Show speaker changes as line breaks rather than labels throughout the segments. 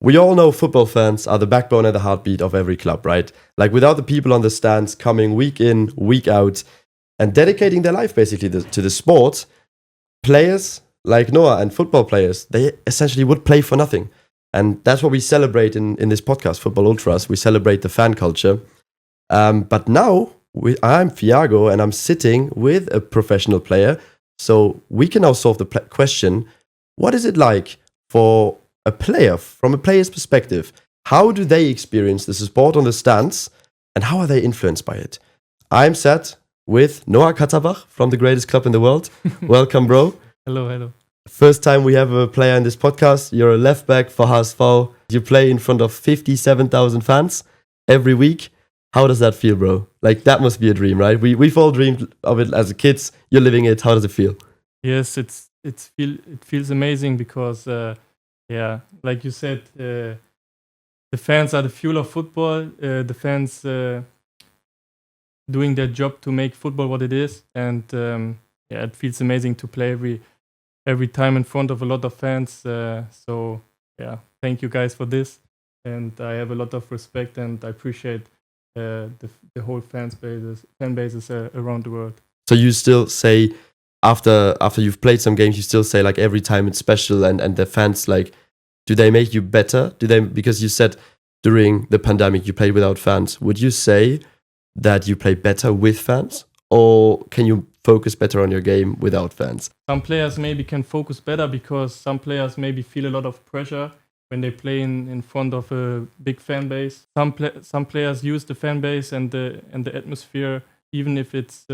we all know football fans are the backbone and the heartbeat of every club, right? Like without the people on the stands coming week in, week out, and dedicating their life basically to the sport, players like Noah and football players, they essentially would play for nothing. And that's what we celebrate in this podcast, Football Ultras. We celebrate the fan culture. But now I'm Thiago and I'm sitting with a professional player. So we can now solve the question, what is it like for a player, from a player's perspective? How do they experience the sport on the stands and how are they influenced by it? I'm sat with Noah Katterbach from the greatest club in the world. Welcome, bro.
Hello.
First time we have a player in this podcast. You're a left back for HSV. You play in front of 57,000 fans every week. How does that feel, bro? Like, that must be a dream, right? We've all dreamed of it as kids. You're living it. How does it feel?
Yes, it feels amazing because, like you said, the fans are the fuel of football. The fans doing their job to make football what it is, and it feels amazing to play every time in front of a lot of fans. Thank you guys for this, and I have a lot of respect and I appreciate the whole fan bases around the world.
So you still say after you've played some games, you still say like every time it's special, and the fans, like, do they make you better? Do they, because you said during the pandemic you played without fans. Would you say that you play better with fans, or can you focus better on your game without fans?
Some players maybe can focus better because some players maybe feel a lot of pressure when they play in front of a big fan base. Some players use the fan base and the atmosphere, even if it's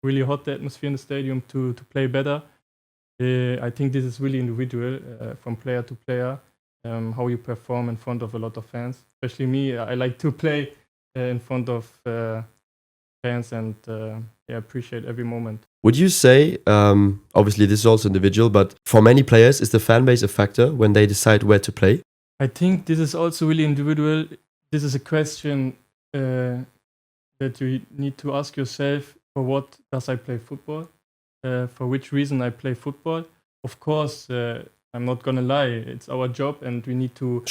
really hot, the atmosphere in the stadium, to play better. I think this is really individual from player to player, how you perform in front of a lot of fans. Especially me, I like to play in front of fans and appreciate every moment.
Would you say, obviously this is also individual, but for many players, is the fan base a factor when they decide where to play?
I think this is also really individual. This is a question that you need to ask yourself: for what does I play football? For which reason I play football? Of course, I'm not gonna lie. It's our job, and we need to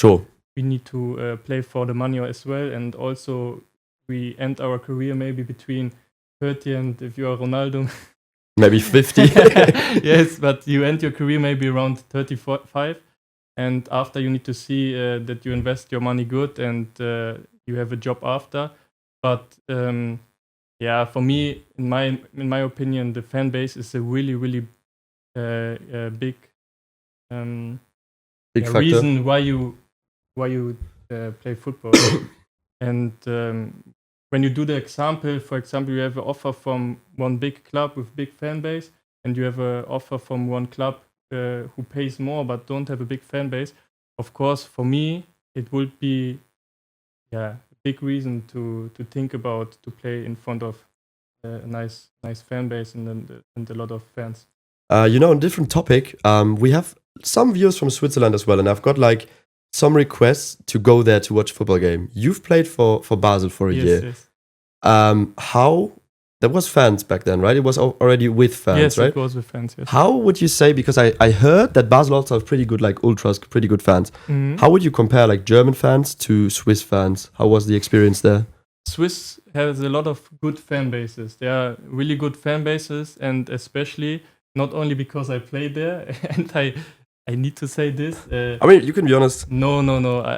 play for the money as well. And also, we end our career maybe between 30 and, if you are Ronaldo,
maybe 50.
Yes, but you end your career maybe around 35, and after you need to see that you invest your money good and you have a job after. But for me, in my opinion, the fan base is a really big
factor.
Reason why you play football. And when you do the example, for example, you have an offer from one big club with big fan base, and you have an offer from one club who pays more but don't have a big fan base. Of course, for me, it would be a big reason to think about to play in front of a nice fan base and a lot of fans.
On a different topic, we have some viewers from Switzerland as well, and I've got like some requests to go there to watch a football game. You've played for Basel for a year.
Yes.
How, there was fans back then, right? It was already with fans, right?
Yes, it was with fans, yes.
How would you say, because I heard that Basel also have pretty good like ultras, pretty good fans.
Mm-hmm.
How would you compare like German fans to Swiss fans? How was the experience there?
Swiss has a lot of good fan bases. There are really good fan bases, and especially not only because I played there, and I need to say this.
I mean, you can be honest.
No.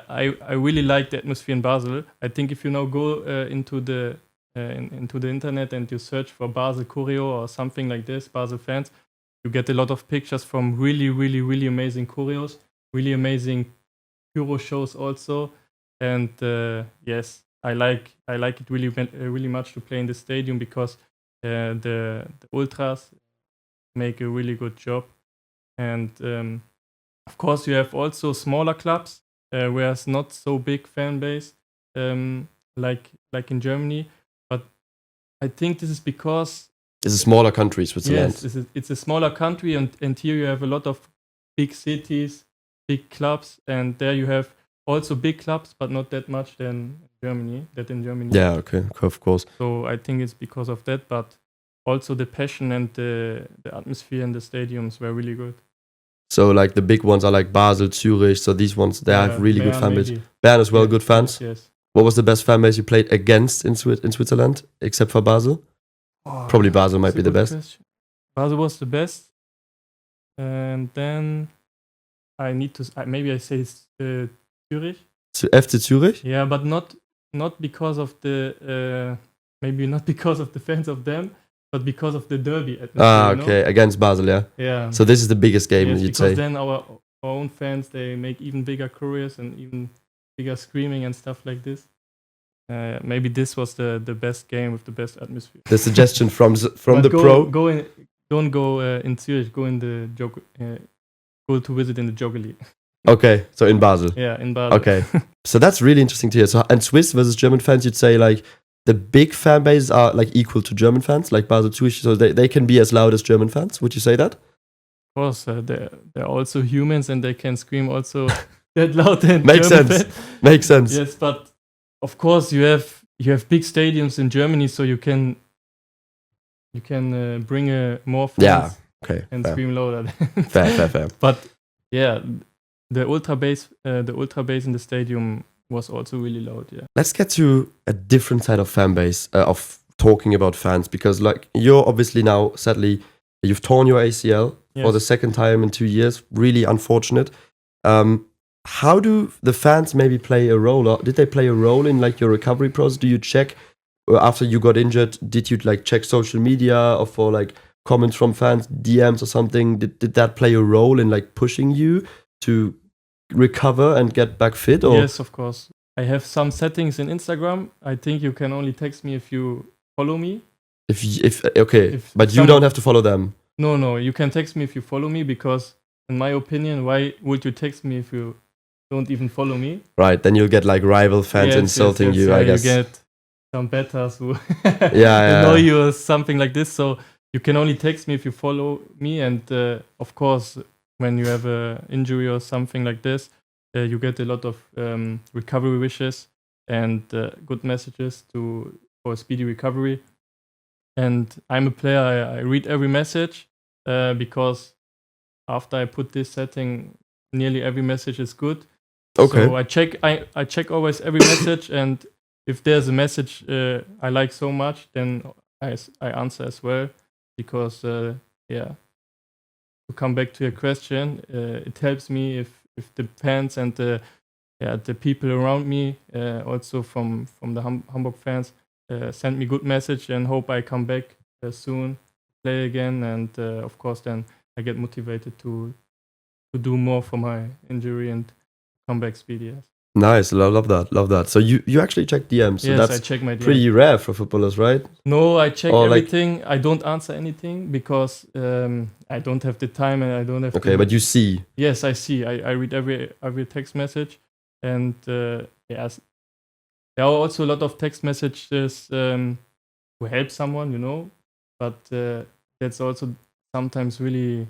I really like the atmosphere in Basel. I think if you now go into the internet and you search for Basel choreo or something like this, Basel fans, you get a lot of pictures from really amazing choreos, really amazing Euro shows also. And yes, I like it really much to play in the stadium because the ultras make a really good job. And of course, you have also smaller clubs where it's not so big fan base like in Germany. But I think this is because
it's a smaller country, Switzerland.
Yes, it's a smaller country, and here you have a lot of big cities, big clubs, and there you have also big clubs, but not that much in Germany.
Yeah, okay, of course.
So I think it's because of that, but also the passion and the atmosphere in the stadiums were really good.
So like the big ones are like Basel, Zurich. So these ones, they have really good fan base.
maybe.
Bern as well,
Yeah,
good fans.
Yes.
What was the best fan base you played against in Switzerland, except for Basel?
Oh,
Probably Basel might
that's a
be the
good
best.
question. Basel was the best, and then I need to maybe I say Zurich.
FC Zurich?
Yeah, but not because of the maybe not because of the fans of them, but because of the derby atmosphere.
Ah,
you know?
okay, against Basel, yeah.
Yeah.
So this is the biggest game,
Yes,
you'd
because
say.
then our own fans, they make even bigger choreos and even bigger screaming and stuff like this. Maybe this was the best game with the best atmosphere.
The suggestion from
But
the pro.
Don't go in Zurich. Go in the go to visit in the Joker League.
Okay, so in Basel.
Yeah, in Basel.
Okay, so that's really interesting to hear. So and Swiss versus German fans, you'd say like the big fan bases are like equal to German fans, like Basel Zurich, so they can be as loud as German fans. Would you say that?
Of course, they're also humans and they can scream also that loud. And
Makes
German
sense.
fans.
Makes sense.
Yes, but of course you have big stadiums in Germany, so you can bring more fans.
Yeah. Okay.
And
fair.
scream louder.
Fair.
But yeah, the ultra bass in the stadium was also really loud. Yeah.
Let's get to a different side of fan base of talking about fans, because like you're obviously now, sadly, you've torn your ACL for the second time in 2 years. Really unfortunate. How do the fans maybe play a role, or did they play a role in like your recovery process? Do you check after you got injured? Did you like check social media or for like comments from fans, DMs or something? Did that play a role in like pushing you to recover and get back fit? Or?
Yes, of course. I have some settings in Instagram. I think you can only text me if you follow me.
But you don't have to follow them.
No, you can text me if you follow me, because in my opinion, why would you text me if you don't even follow me?
Right, then you'll get like rival fans insulting you, I guess.
You get some betters who
yeah.
annoy you or something like this. So you can only text me if you follow me. And of course, when you have an injury or something like this, you get a lot of recovery wishes and good messages for a speedy recovery. And I'm a player, I read every message because after I put this setting, nearly every message is good.
Okay.
So I check always every message, and if there's a message I like so much, then I answer as well, because to come back to your question, it helps me if the fans and the people around me, also from the Hamburg fans, send me good message and hope I come back soon, play again, and of course then I get motivated to do more for my injury and come back speedy. Yes.
Nice, love that. So you actually check DMs. So
yes,
that's
I check my DMs.
Pretty rare for footballers, right?
No, I check everything. I don't answer anything because I don't have the time and I don't have.
Okay, but you see.
Yes, I see. I read every text message, and yes, there are also a lot of text messages who help someone, but that's also sometimes really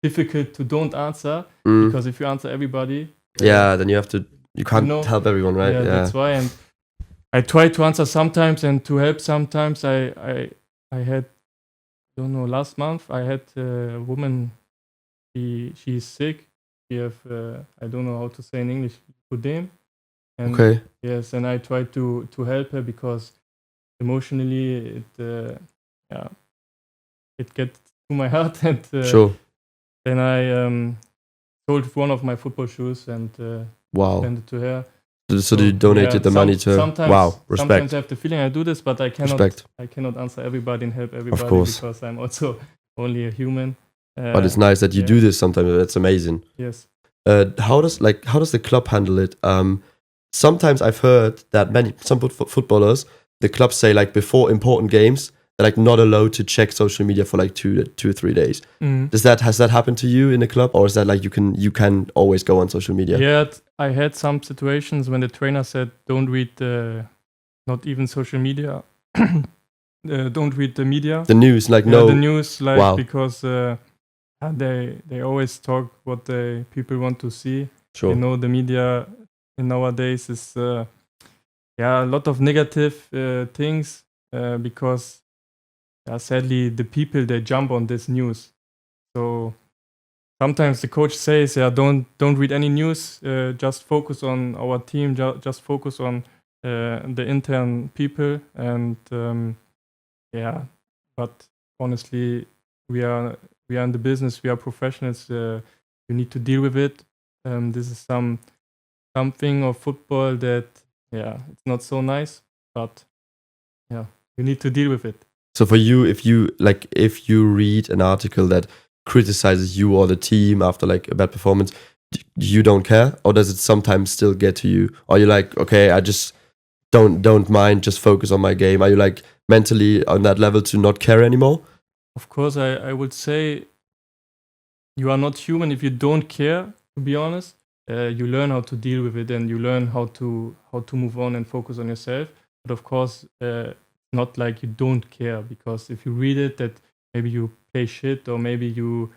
difficult to don't answer, because if you answer everybody,
then you can't help everyone, right?
Yeah, that's why. And I try to answer sometimes and to help sometimes. I had, last month I had a woman. She's sick. She have I don't know how to say in English, Pudem. And
okay.
Yes, and I tried to help her because emotionally it gets to my heart, and
sure.
Then I sold one of my football shoes and sent it to her.
So you donated the money to her? Wow, respect.
Sometimes I have the feeling I do this, but I cannot.
Respect.
I cannot answer everybody and help everybody,
of course,
because I'm also only a human.
But it's nice that you do this sometimes. That's amazing.
Yes.
How does the club handle it? Sometimes I've heard that some footballers, the clubs say like before important games, they're like not allowed to check social media for like 2 or 3 days. Has that happened to you in the club, or is that like you can always go on social media?
Yeah, I had some situations when the trainer said don't read not even social media, don't read the media,
the news, like
the news, like
wow.
because they always talk what the people want to see.
Sure.
The media in nowadays is a lot of negative things because sadly the people, they jump on this news. So sometimes the coach says, "Yeah, don't read any news. Just focus on our team. Just focus on the intern people." And yeah, but honestly, we are in the business. We are professionals. You need to deal with it. This is something of football that, yeah, it's not so nice, but yeah, you need to deal with it.
So for you, if you read an article that criticizes you or the team after like a bad performance, you don't care, or does it sometimes still get to you? Or you're like, okay, I just don't mind, just focus on my game? Are you like mentally on that level to not care anymore?
Of course, I would say you are not human if you don't care. To be honest, you learn how to deal with it, and you learn how to move on and focus on yourself. But of course, not like you don't care, because if you read it that maybe you play shit, or maybe your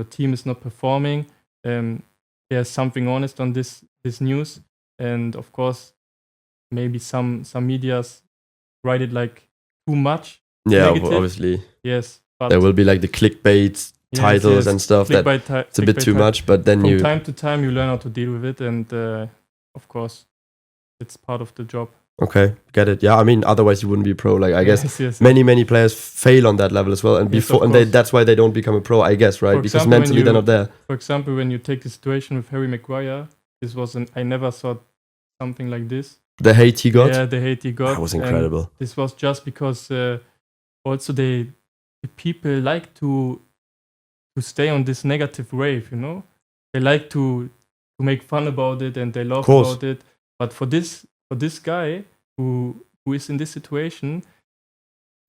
team is not performing, there's something honest on this news. And of course, maybe some medias write it like too much.
Yeah,
negative.
obviously.
Yes, but
There will be like the clickbait titles and stuff that it's a bit too much, but then
from time to time you learn how to deal with it, and of course it's part of the job.
Okay, get it. Yeah, I mean, otherwise you wouldn't be a pro. Like, I guess
Yes.
many players fail on that level as well, and
Yes,
before,
of
and
course.
that's why they don't become a pro, I guess, right?
For
Because
example,
mentally they're not there.
For example, when you take the situation with Harry Maguire, I never saw something like this.
The hate he got.
Yeah, the hate he got.
That was incredible.
And this was just because also the people like to stay on this negative wave, you know? They like to make fun about it, and they laugh about it. But for this guy who is in this situation,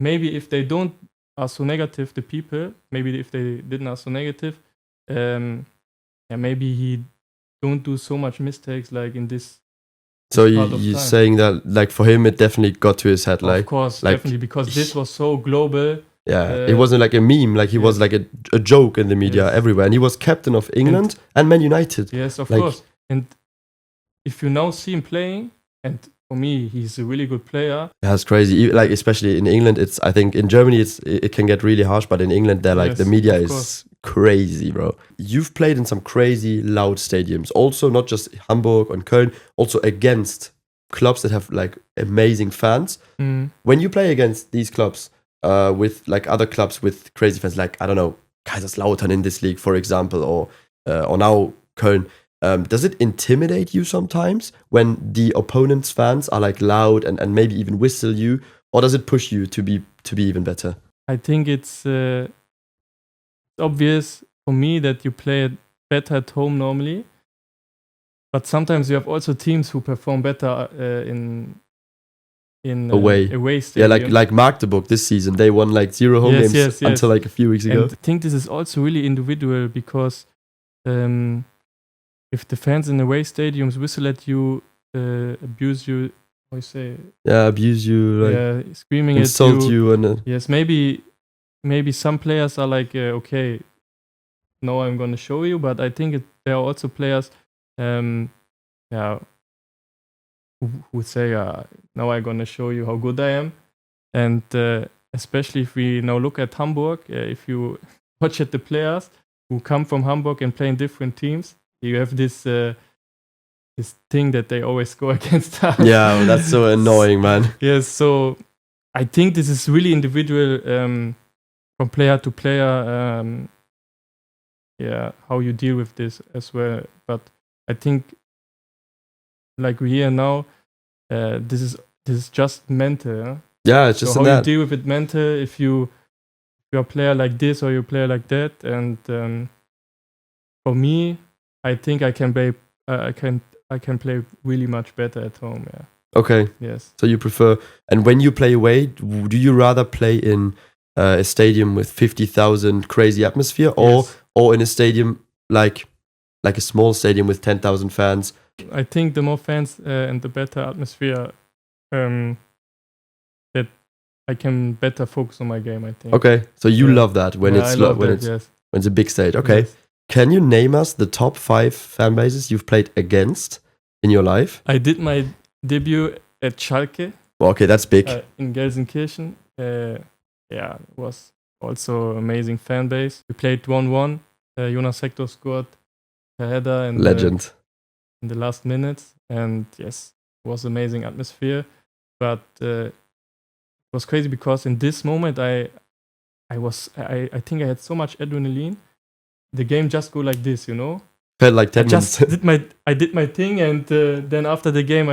maybe if they don't are so negative, the people, maybe if they didn't are so negative, maybe he don't do so much mistakes like in this.
So you're saying that, like, for him it definitely got to his head, like,
of course, definitely, because this was so global.
Yeah, it wasn't like a meme, like he was like a joke in the media everywhere, and he was captain of England and Man United.
Yes, of course. And if you now see him playing, and for me, he's a really good player.
That's crazy. Like, especially in England, I think in Germany it can get really harsh, but in England, they're like, the media is crazy, bro. You've played in some crazy loud stadiums, also not just Hamburg and Köln, also against clubs that have like amazing fans. When you play against these clubs, with like other clubs with crazy fans, like, I don't know, Kaiserslautern in this league, for example, or now Köln, does it intimidate you sometimes when the opponent's fans are like loud and maybe even whistle you, or does it push you to be even better?
I think it's obvious for me that you play better at home normally, but sometimes you have also teams who perform better in away stadium.
Yeah, like Magdeburg this season, they won like 0 home games until like a few weeks ago.
And I think this is also really individual, because if the fans in away stadiums whistle at you, abuse you, how you say?
Yeah, abuse you, like
screaming
insult
at you.
And
yes, maybe some players are like, okay, now I'm gonna show you, but I think there are also players, who say, now I'm gonna show you how good I am. And especially if we now look at Hamburg, if you watch at the players who come from Hamburg and play in different teams, you have this thing that they always go against us.
Yeah, that's so annoying, man.
Yes, so I think this is really individual, from player to player, how you deal with this as well. But I think, like we hear now, this is just mental. Huh?
Yeah, it's just
so how you deal with it mental. If you're a player like this or you're a player like that, and for me, I think I can play. I can play really much better at home. Yeah.
Okay.
Yes.
So you prefer, and when you play away, do you rather play in a stadium with 50,000 crazy atmosphere, or in a stadium like a small stadium with 10,000 fans?
I think the more fans and the better atmosphere, that I can better focus on my game, I think.
Okay, so you love that when it's a big stage. Okay,
yes.
Can you name us the top 5 fan bases you've played against in your life?
I did my debut at Schalke.
Okay, that's big.
In Gelsenkirchen. It was also amazing fan base. We played 1-1. Jonas Hector scored a header in
Legend.
the last minutes, and yes, it was amazing atmosphere. But it was crazy because in this moment I think I had so much adrenaline. The game just go like this, you know.
Felt like 10
I just
minutes.
did my thing, and then after the game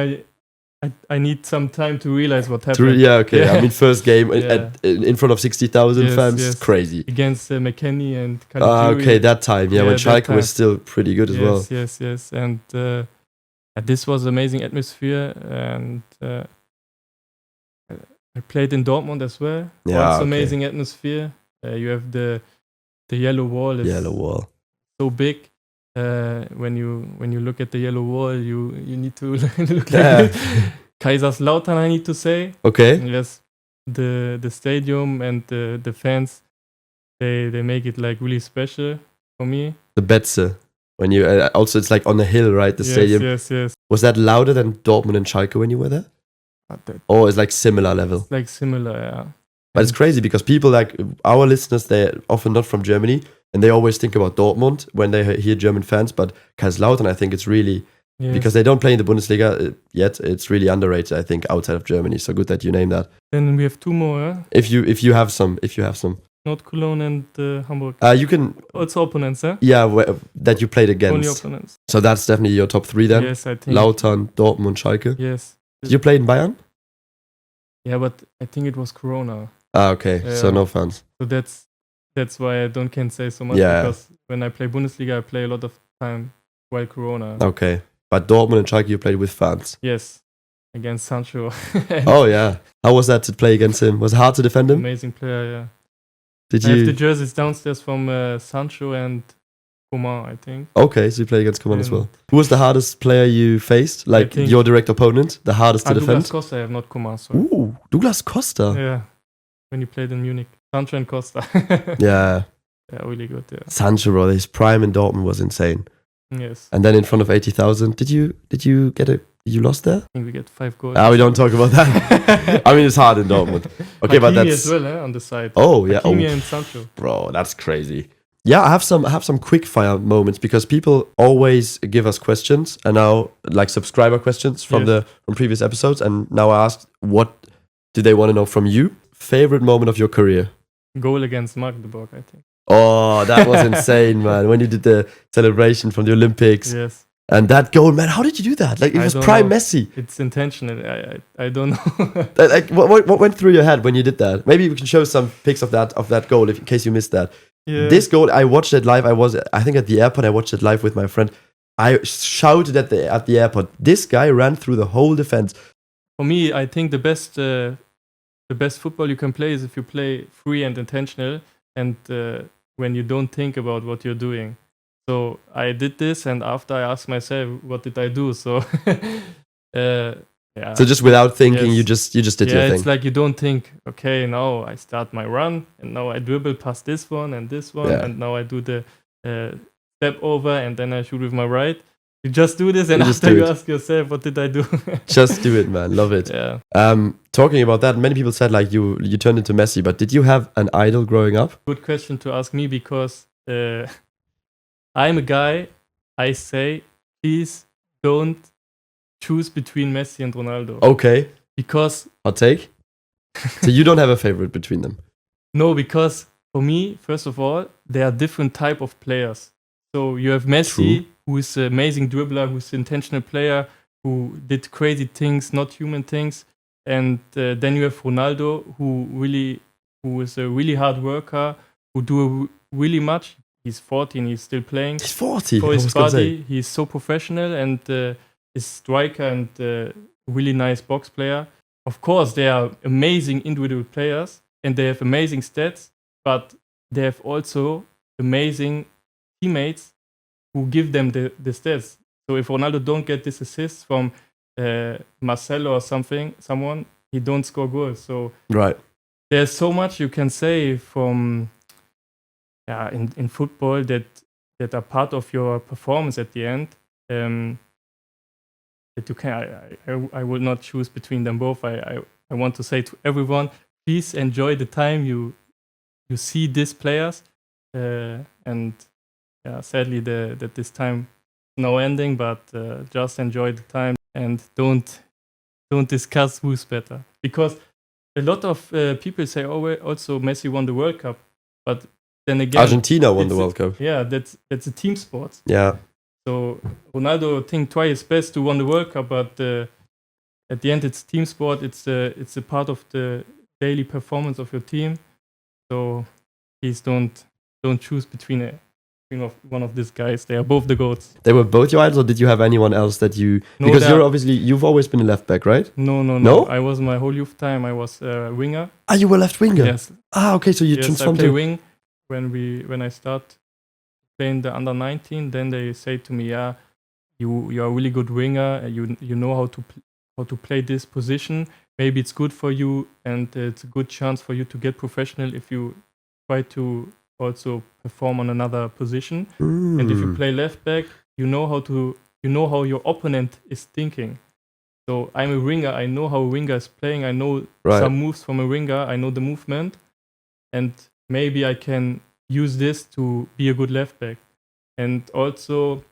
I need some time to realize what happened.
Yeah, okay.
Yeah.
I mean, first game
Yeah.
in front of 60,000
Yes,
fans,
yes.
crazy.
Against McKennie and Caligiuri.
Okay, that time. Yeah, when
that
Schalke
time.
was still pretty good as well.
Yes. And this was amazing atmosphere, and I played in Dortmund as well.
Yeah,
Also
okay.
amazing atmosphere. You have the yellow wall. It's
Yellow wall.
so big. When you look at the yellow wall, you need to look
Yeah.
like it. Kaiserslautern, I need to say.
Okay.
Yes, the stadium and the fans, they make it like really special for me.
The Betze. When you also, it's like on a hill, right? The stadium.
Yes.
Was that louder than Dortmund and Schalke when you were there? Or it's like similar level?
Like similar, yeah.
But it's crazy because people like our listeners, they're often not from Germany and they always think about Dortmund when they hear German fans. But Kaiserslautern, I think it's really, because they don't play in the Bundesliga yet, it's really underrated, I think, outside of Germany. So good that you name that.
Then we have two more.
If you have some.
Not Cologne and Hamburg.
You can.
Also opponents, eh?
Yeah, that you played against.
Only opponents.
So that's definitely your top three then?
Yes, I think.
Lautern, Dortmund, Schalke.
Yes.
Did you play in Bayern?
Yeah, but I think it was Corona.
Okay.
Yeah.
So no fans.
So that's why I can't say so much,
Yeah.
because when I play Bundesliga, I play a lot of time while Corona.
Okay. But Dortmund and Schalke, you played with fans.
Yes, against Sancho.
Oh yeah. How was that to play against him? Was it hard to defend him?
Amazing player, yeah.
Did
I have the
you?
jerseys downstairs from Sancho and Coman, I think.
Okay, so you played against Coman as
And
well. Who was the hardest player you faced? Like
think-
your direct opponent? The hardest to defend?
Douglas Costa, I have not Coman, sorry.
Ooh, Douglas Costa.
Yeah, when you played in Munich. Sancho and Costa.
Yeah.
Yeah, really good, yeah.
Sancho, bro, his prime in Dortmund was insane.
Yes,
And then in front of 80,000, did you get it? You lost there?
I think we get 5 goals.
We don't talk about that. I mean, it's hard in Dortmund. Okay, but
Hakimi
that's
as well, on the side.
oh yeah,
Hakimi and Sancho.
bro, that's crazy. Yeah, I have some quick fire moments because people always give us questions, and now like subscriber questions from from previous episodes, and now I asked what do they want to know from you? Favorite moment of your career?
Goal against Magdeburg, I think.
Oh, that was insane, man! When you did the celebration from the Olympics.
Yes.
And that goal, man, how did you do that? Like, it
I
was
don't
prime
know.
Messi.
It's intentional. I don't know.
Like, what went through your head when you did that? Maybe we can show some pics of that goal, in case you missed that.
Yeah.
This goal, I watched it live. I think at the airport. I watched it live with my friend. I shouted at the airport. This guy ran through the whole defense.
For me, I think the best football you can play is if you play free and intentional, and when you don't think about what you're doing. So I did this, and after I asked myself, what did I do? So yeah.
So just without thinking,
Yes.
you just did your
Yeah,
thing.
it's like you don't think, okay, now I start my run, and now I dribble past this one and this one,
Yeah.
and now I do the step over, and then I shoot with my right. You just do this, and
You just
after
do
you
it.
ask yourself, what did I do?
Just do it, man. Love it.
Yeah.
Talking about that, many people said like you turned into Messi, but did you have an idol growing up?
Good question to ask me, because I'm a guy, I say, please don't choose between Messi and Ronaldo.
Okay,
Because,
I'll take. So you don't have a favorite between them?
no, because for me, first of all, there are different type of players. So you have Messi, who is an amazing dribbler, who's an intentional player, who did crazy things, not human things. And then you have Ronaldo, who is a really hard worker, who do really much. He's 14, he's still playing.
He's 40.
For
I
his
was gonna say.
body, he's so professional, and is striker and really nice box player. Of course, they are amazing individual players, and they have amazing stats, but they have also amazing teammates who give them the stats. So if Ronaldo don't get this assist from Marcelo or someone, he don't score goals. So
Right.
there's so much you can say from in football that are part of your performance at the end. That you can. I will not choose between them both. I want to say to everyone, please enjoy the time you see these players, and yeah, sadly that this time no ending, but just enjoy the time and don't discuss who's better, because a lot of people say, oh, also Messi won the World Cup, but then again,
Argentina won the World Cup.
Yeah, that's a team sport.
Yeah.
So Ronaldo, I think, tried his best to win the World Cup, but at the end, it's team sport. It's a part of the daily performance of your team. So please don't choose between one of these guys. They are both the goats.
They were both your idols, or did you have anyone else that you?
No,
because you've always been a left back, right?
No. I was my whole youth time. I was a winger.
Ah, you were left winger.
Yes.
Ah, okay. So you
Yes,
transformed
I play
to
wing when I start playing the under 19. Then they say to me, yeah, you are a really good winger. You know how to play this position. Maybe it's good for you, and it's a good chance for you to get professional if you try to also perform on another position. And if you play left back, you know how your opponent is thinking. So I'm a winger. I know how a winger is playing. I know some moves from a winger. I know the movement, and maybe I can use this to be a good left back. And also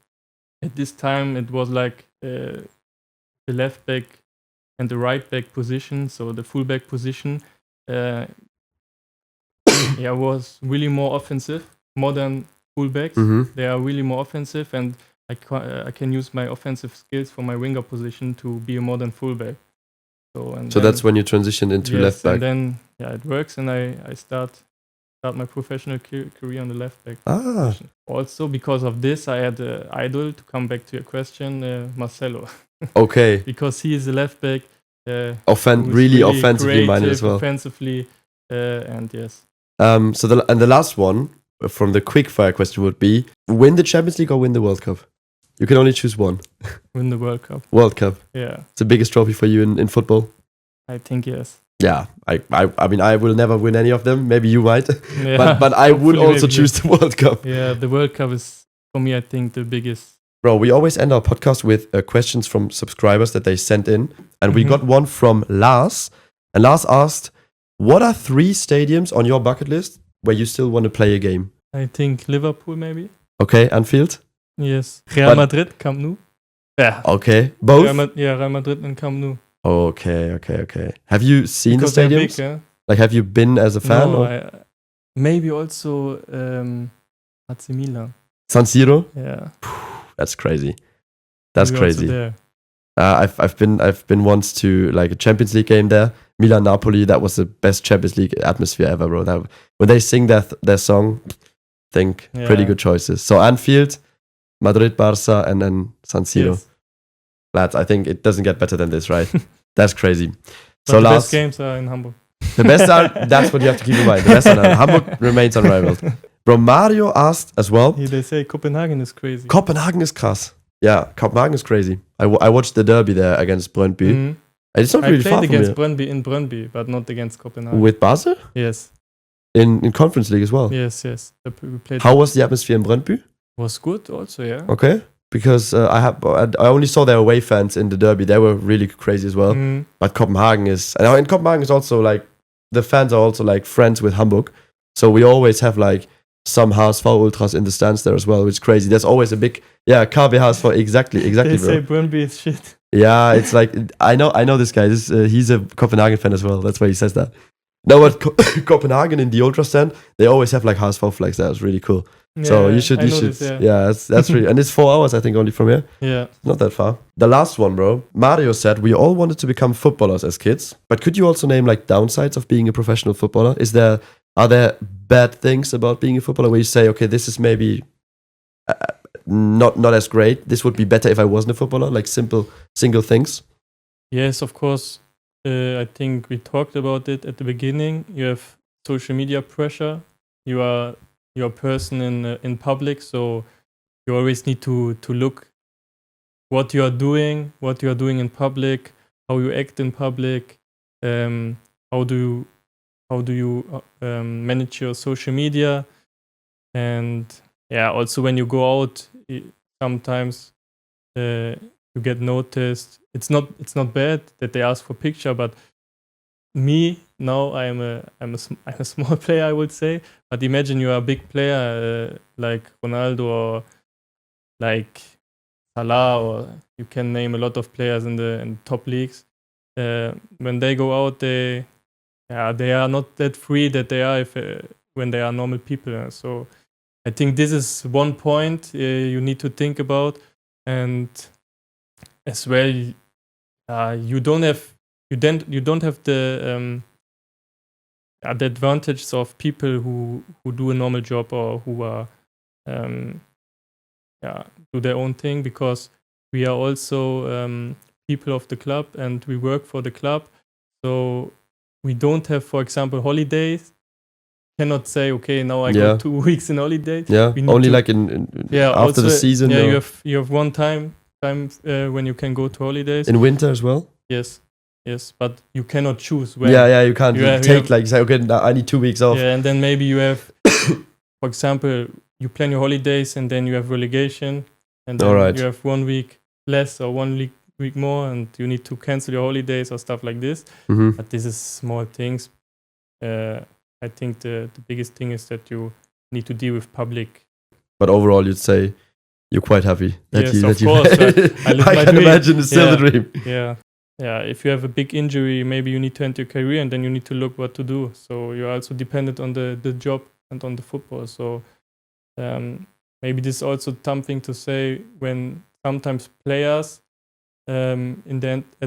at this time, it was like the left back and the right back position, so the full back position, was really more offensive, more than full backs. They are really more offensive, and I can use my offensive skills for my winger position to be a modern fullback. So
that's when you transitioned into left back.
And then it works, and I start my professional career on the left back. Position. Also, because of this, I had an idol, to come back to your question, Marcelo.
Okay.
Because he is a left back.
Really offensively minded as well.
Offensively, and yes.
So the last one from the quickfire question would be: win the Champions League or win the World Cup? You can only choose one.
Win the World Cup.
World Cup.
Yeah.
It's the biggest trophy for you in football.
I think yes.
Yeah, I mean, I will never win any of them. Maybe you might, but I would also choose the World Cup.
Yeah, the World Cup is, for me, I think, the biggest.
Bro, we always end our podcast with questions from subscribers that they sent in, and we got one from Lars, and Lars asked, what are 3 stadiums on your bucket list where you still want to play a game?
I think Liverpool, maybe.
Okay, Anfield?
Yes. Real Madrid, Camp Nou. Yeah.
Okay, both?
Real Madrid and Camp Nou.
Okay. Have you seen the stadiums?
Big, yeah?
Like, have you been as a fan?
No, maybe also AC Milan.
San Siro?
Yeah.
That's crazy. That's
maybe
crazy.
There.
I've been once to like a Champions League game there. Milan Napoli. That was the best Champions League atmosphere ever, bro. When they sing their song, think pretty good choices. So Anfield, Madrid, Barca, and then San Siro.
Yes.
Lads, I think it doesn't get better than this, right? That's crazy.
But so the best games are in Hamburg.
The best are, that's what you have to keep in mind. The best are Hamburg remains unrivaled. Bro, Mario asked as well.
Yeah, they say Copenhagen is crazy.
Copenhagen is krass. Yeah, Copenhagen is crazy. I watched the derby there against Brøndby. And it's not really far from here.
I played against Brøndby in Brøndby, but not against Copenhagen.
With Basel?
Yes.
In Conference League as well?
Yes. We played.
How was the atmosphere in Brøndby?
Was good also, yeah.
Okay. Because I only saw their away fans in the derby. They were really crazy as well. But Copenhagen is... And in Copenhagen is also like... The fans are also like friends with Hamburg. So we always have like some HSV ultras in the stands there as well, which is crazy. There's always a big... Yeah, KB HSV. Exactly,
they
bro.
say Brøndby is shit.
Yeah, it's like... I know this guy. He's a Copenhagen fan as well. That's why he says that. No, but Copenhagen in the ultra stand, they always have like HSV flags there. It's really cool.
Yeah,
so you should, that's really, and it's 4 hours, I think, only from here.
Yeah.
Not that far. The last one, bro. Mario said, we all wanted to become footballers as kids, but could you also name like downsides of being a professional footballer? Are there bad things about being a footballer where you say, okay, this is maybe not as great. This would be better if I wasn't a footballer, like single things?
Yes, of course. I think we talked about it at the beginning. You have social media pressure. You're a person in public, so you always need to look what you are doing in public, how you act in public, how do you manage your social media, and also when you go out, sometimes you get noticed. It's not bad that they ask for picture, but me, now I'm a small player, I would say. But imagine you are a big player like Ronaldo or like Salah, or you can name a lot of players in the top leagues. When they go out, they are not that free that they are when they are normal people. So I think this is one point you need to think about, and as well, you don't have the advantages of people who do a normal job or who are do their own thing, because we are also people of the club and we work for the club. So we don't have, for example, holidays. Cannot say, okay, now I go 2 weeks in holiday.
Yeah, only like in after
also,
the season.
Yeah, you have one time when you can go to holidays.
In winter as well?
Yes, but you cannot choose when.
Yeah, you can't say, okay, now I need 2 weeks off.
Yeah, and then maybe you have, for example, you plan your holidays and then you have relegation, and then you have 1 week less or 1 week more, and you need to cancel your holidays or stuff like this.
Mm-hmm.
But this is small things. I think the biggest thing is that you need to deal with public. But overall, you'd say you're quite happy. Yes, of course. I can imagine it's still the dream. Yeah. If you have a big injury, maybe you need to end your career and then you need to look what to do. So you're also dependent on the job and on the football. So maybe this is also something to say when sometimes players at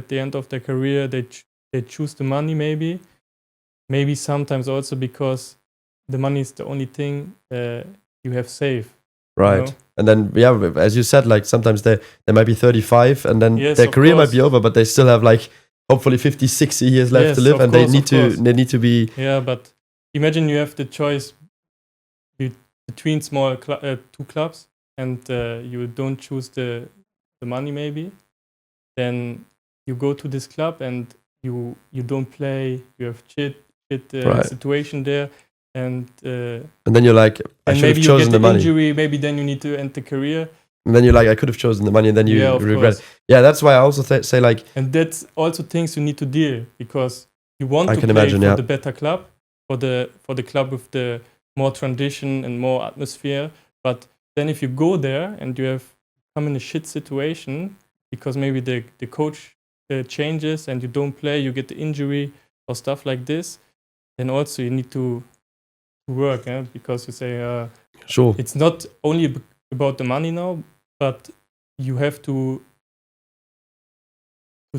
the end of their career, they choose the money maybe. Maybe sometimes also because the money is the only thing you have safe. Right. You know? And then, as you said, like sometimes they might be 35 and then their career might be over, but they still have like hopefully 50, 60 years left to live, and they need to be. Yeah, but imagine you have the choice between two clubs, and you don't choose the money maybe. Then you go to this club and you don't play. You have situation there, and then you're like, I should have chosen the money. Injury, maybe then you need to end the career. And then you're like, I could have chosen the money, and then you regret it. Yeah, that's why I also say like. And that's also things you need to deal, because you want to play for the better club, for the club with the more tradition and more atmosphere. But then if you go there and you have come in a shit situation because maybe the coach changes and you don't play, you get the injury or stuff like this, then also you need to work, because you say, sure, it's not only about the money now, but you have to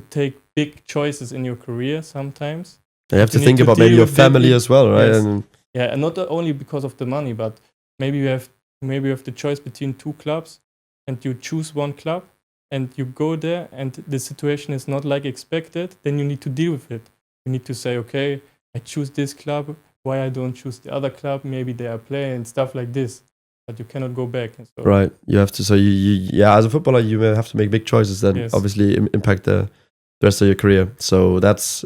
take big choices in your career sometimes. You have to think about maybe your family as well, right? Yes. And not only because of the money, but maybe you have the choice between two clubs, and you choose one club, and you go there, and the situation is not like expected. Then you need to deal with it. You need to say, okay, I choose this club. Why I don't choose the other club? Maybe they are playing and stuff like this. But you cannot go back. So right. You have to. So you as a footballer, you have to make big choices that obviously impact the rest of your career. So that's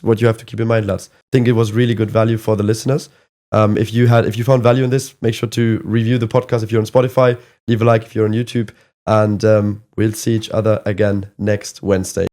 what you have to keep in mind, lads. I think it was really good value for the listeners. If you found value in this, make sure to review the podcast if you're on Spotify. Leave a like if you're on YouTube, and we'll see each other again next Wednesday.